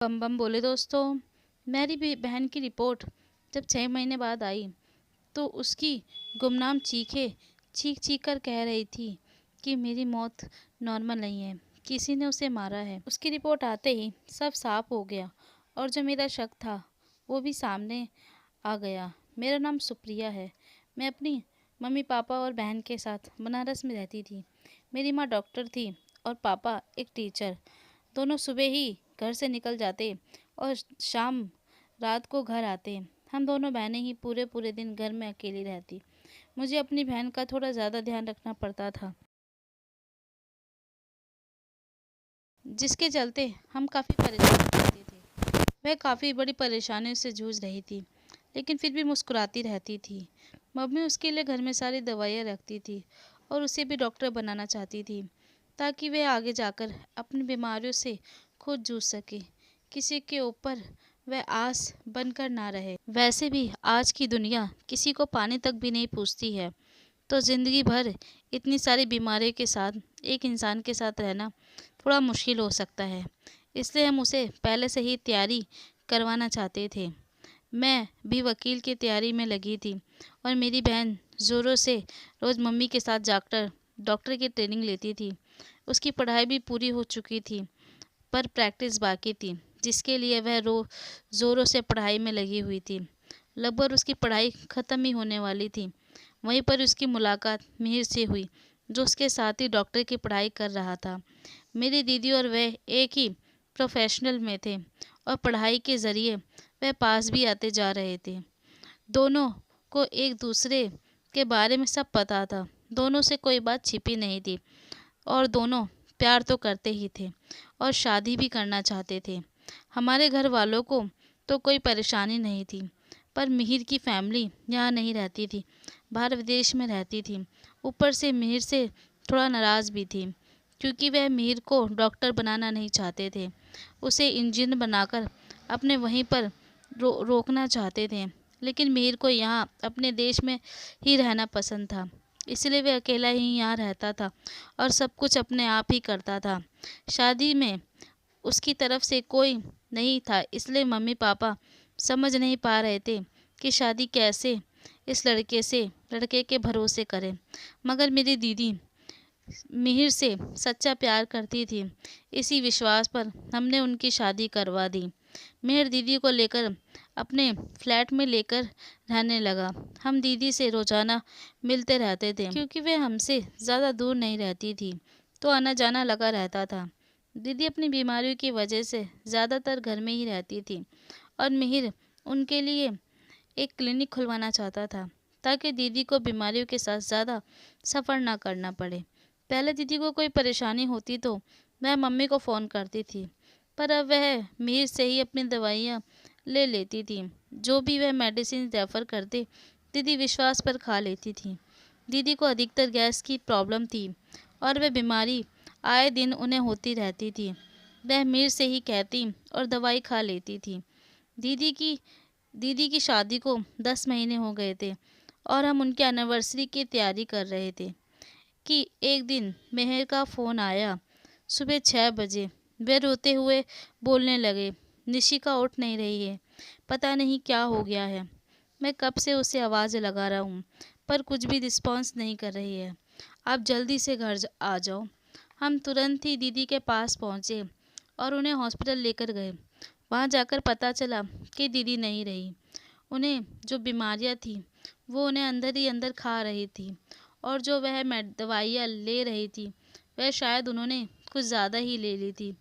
बम बम बोले दोस्तों। मेरी भी बहन की रिपोर्ट जब 6 महीने बाद आई तो उसकी गुमनाम चीख चीख कर कह रही थी कि मेरी मौत नॉर्मल नहीं है, किसी ने उसे मारा है। उसकी रिपोर्ट आते ही सब साफ हो गया और जो मेरा शक था वो भी सामने आ गया। मेरा नाम सुप्रिया है। मैं अपनी मम्मी पापा और बहन के साथ बनारस में रहती थी। मेरी माँ डॉक्टर थी और पापा एक टीचर। दोनों सुबह ही घर से निकल जाते और शाम रात को घर आते। हम दोनों बहनें ही पूरे पूरे दिन घर में अकेली रहती। मुझे अपनी बहन का थोड़ा ज़्यादा ध्यान रखना पड़ता था, जिसके चलते हम काफ़ी परेशान रहते थे। वह काफ़ी बड़ी परेशानियों से जूझ रही थी, लेकिन फिर भी मुस्कुराती रहती थी। मम्मी उसके लिए घर में सारी दवाइयाँ रखती थी और उसे भी डॉक्टर बनाना चाहती थी, ताकि वह आगे जाकर अपनी बीमारियों से खुद जूझ सके, किसी के ऊपर वह आस बनकर ना रहे। वैसे भी आज की दुनिया किसी को पानी तक भी नहीं पूछती है, तो ज़िंदगी भर इतनी सारी बीमारियों के साथ एक इंसान के साथ रहना थोड़ा मुश्किल हो सकता है। इसलिए हम उसे पहले से ही तैयारी करवाना चाहते थे। मैं भी वकील की तैयारी में लगी थी और मेरी बहन ज़ोरों से रोज़ मम्मी के साथ जाकर डॉक्टर की ट्रेनिंग लेती थी। उसकी पढ़ाई भी पूरी हो चुकी थी, पर प्रैक्टिस बाकी थी, जिसके लिए वह ज़ोरों से पढ़ाई में लगी हुई थी। लगभग उसकी पढ़ाई ख़त्म ही होने वाली थी। वहीं पर उसकी मुलाकात मिहिर से हुई, जो उसके साथ ही डॉक्टर की पढ़ाई कर रहा था। मेरी दीदी और वह एक ही प्रोफेशनल में थे और पढ़ाई के ज़रिए वह पास भी आते जा रहे थे। दोनों को एक दूसरे के बारे में सब पता था। दोनों से कोई बात छिपी नहीं थी और दोनों प्यार तो करते ही थे और शादी भी करना चाहते थे। हमारे घर वालों को तो कोई परेशानी नहीं थी, पर मिहिर की फैमिली यहाँ नहीं रहती थी, बाहर विदेश में रहती थी। ऊपर से मिहिर से थोड़ा नाराज़ भी थी, क्योंकि वह मिहिर को डॉक्टर बनाना नहीं चाहते थे। उसे इंजीनियर बनाकर अपने वहीं पर रोकना चाहते थे। लेकिन मिहिर को यहाँ अपने देश में ही रहना पसंद था, इसलिए वह अकेला ही यहाँ रहता था और सब कुछ अपने आप ही करता था। शादी में उसकी तरफ से कोई नहीं था, इसलिए मम्मी पापा समझ नहीं पा रहे थे कि शादी कैसे इस लड़के के भरोसे करें। मगर मेरी दीदी मिहिर से सच्चा प्यार करती थी। इसी विश्वास पर हमने उनकी शादी करवा दी। मिहिर दीदी को लेकर अपने फ्लैट में लेकर रहने लगा। हम दीदी से रोज़ाना मिलते रहते थे, क्योंकि वे हमसे ज़्यादा दूर नहीं रहती थी, तो आना जाना लगा रहता था। दीदी अपनी बीमारियों की वजह से ज़्यादातर घर में ही रहती थी और मिहिर उनके लिए एक क्लिनिक खुलवाना चाहता था, ताकि दीदी को बीमारियों के साथ ज़्यादा सफ़र ना करना पड़े। पहले दीदी को कोई परेशानी होती तो वह मम्मी को फ़ोन करती थी, पर अब वह मिहिर से ही अपनी दवाइयाँ ले लेती थी। जो भी वह मेडिसिन रेफ़र करते, दीदी विश्वास पर खा लेती थी। दीदी को अधिकतर गैस की प्रॉब्लम थी और वह बीमारी आए दिन उन्हें होती रहती थी। वह मिहिर से ही कहती और दवाई खा लेती थी। दीदी की दीदी की शादी को 10 महीने हो गए थे और हम उनके एनिवर्सरी की तैयारी कर रहे थे कि एक दिन मेहर का फ़ोन आया। सुबह 6 बजे वे रोते हुए बोलने लगे, निशिका उठ नहीं रही है, पता नहीं क्या हो गया है। मैं कब से उसे आवाज़ लगा रहा हूँ, पर कुछ भी रिस्पॉन्स नहीं कर रही है। आप जल्दी से घर आ जाओ। हम तुरंत ही दीदी के पास पहुँचे और उन्हें हॉस्पिटल लेकर गए। वहाँ जाकर पता चला कि दीदी नहीं रही। उन्हें जो बीमारियाँ थी वो उन्हें अंदर ही अंदर खा रही थी और जो वह दवाइयाँ ले रही थी वह शायद उन्होंने कुछ ज़्यादा ही ले ली थी।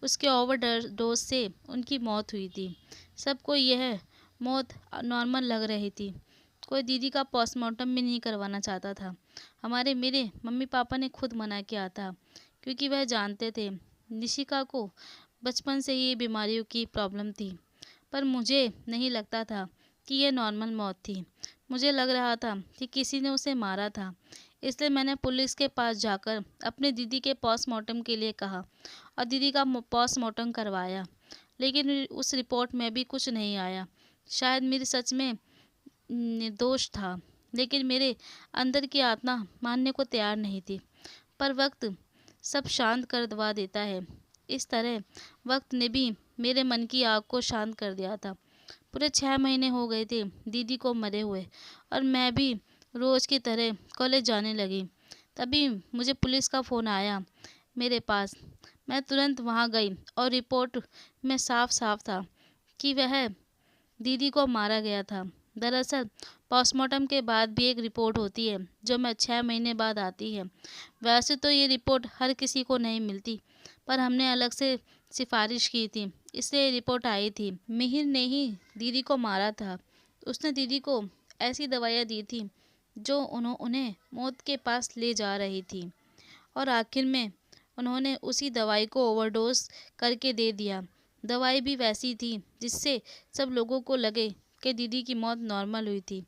उसके ओवरडोज से उनकी मौत हुई थी। सबको यह मौत नॉर्मल लग रही थी। कोई दीदी का पोस्टमार्टम भी नहीं करवाना चाहता था। मेरे मम्मी पापा ने खुद मना किया था, क्योंकि वह जानते थे निशिका को बचपन से ही बीमारियों की प्रॉब्लम थी। पर मुझे नहीं लगता था कि यह नॉर्मल मौत थी। मुझे लग रहा था कि किसी ने उसे मारा था। इसलिए मैंने पुलिस के पास जाकर अपनी दीदी के पोस्टमार्टम के लिए कहा और दीदी का पोस्टमार्टम करवाया। लेकिन उस रिपोर्ट में भी कुछ नहीं आया। शायद मेरी सच में निर्दोष था, लेकिन मेरे अंदर की आत्मा मानने को तैयार नहीं थी। पर वक्त सब शांत कर दवा देता है। इस तरह वक्त ने भी मेरे मन की आग को शांत कर दिया था। पूरे 6 महीने हो गए थे दीदी को मरे हुए और मैं भी रोज़ की तरह कॉलेज जाने लगी। तभी मुझे पुलिस का फ़ोन आया मेरे पास। मैं तुरंत वहाँ गई और रिपोर्ट में साफ साफ था कि वह दीदी को मारा गया था। दरअसल पोस्टमार्टम के बाद भी एक रिपोर्ट होती है जो मैं 6 महीने बाद आती है। वैसे तो ये रिपोर्ट हर किसी को नहीं मिलती, पर हमने अलग से सिफारिश की थी, इसलिए ये रिपोर्ट आई थी। मिहिर ने ही दीदी को मारा था। उसने दीदी को ऐसी दवाइयाँ दी थी जो उन्हें मौत के पास ले जा रही थी, और आखिर में उन्होंने उसी दवाई को ओवरडोज करके दे दिया। दवाई भी वैसी थी जिससे सब लोगों को लगे कि दीदी की मौत नॉर्मल हुई थी।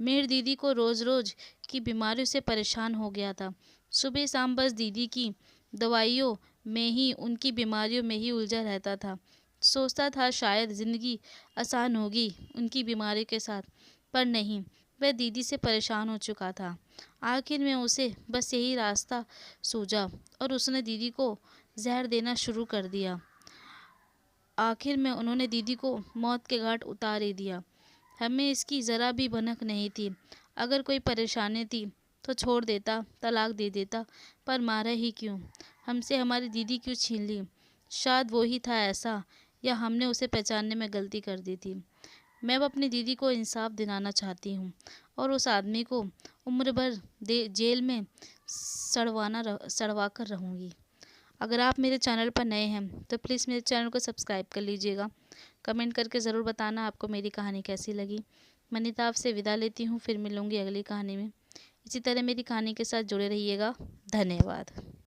मिहिर दीदी को रोज़ रोज़ की बीमारियों से परेशान हो गया था। सुबह शाम बस दीदी की दवाइयों में ही, उनकी बीमारियों में ही उलझा रहता था। सोचता था शायद ज़िंदगी आसान होगी उनकी बीमारी के साथ, पर नहीं, वह दीदी से परेशान हो चुका था। आखिर में उसे बस यही रास्ता सूझा और उसने दीदी को जहर देना शुरू कर दिया। आखिर में उन्होंने दीदी को मौत के घाट उतार ही दिया। हमें इसकी ज़रा भी भनक नहीं थी। अगर कोई परेशानी थी तो छोड़ देता, तलाक दे देता, पर मारा ही क्यों? हमसे हमारी दीदी क्यों छीन ली? शायद वो ही था ऐसा, या हमने उसे पहचानने में गलती कर दी थी। मैं अब अपनी दीदी को इंसाफ दिलाना चाहती हूँ और उस आदमी को उम्र भर जेल में सड़वा कर रहूँगी। अगर आप मेरे चैनल पर नए हैं तो प्लीज़ मेरे चैनल को सब्सक्राइब कर लीजिएगा। कमेंट करके ज़रूर बताना आपको मेरी कहानी कैसी लगी। मैं नीता आपसे विदा लेती हूँ, फिर मिलूँगी अगली कहानी में। इसी तरह मेरी कहानी के साथ जुड़े रहिएगा। धन्यवाद।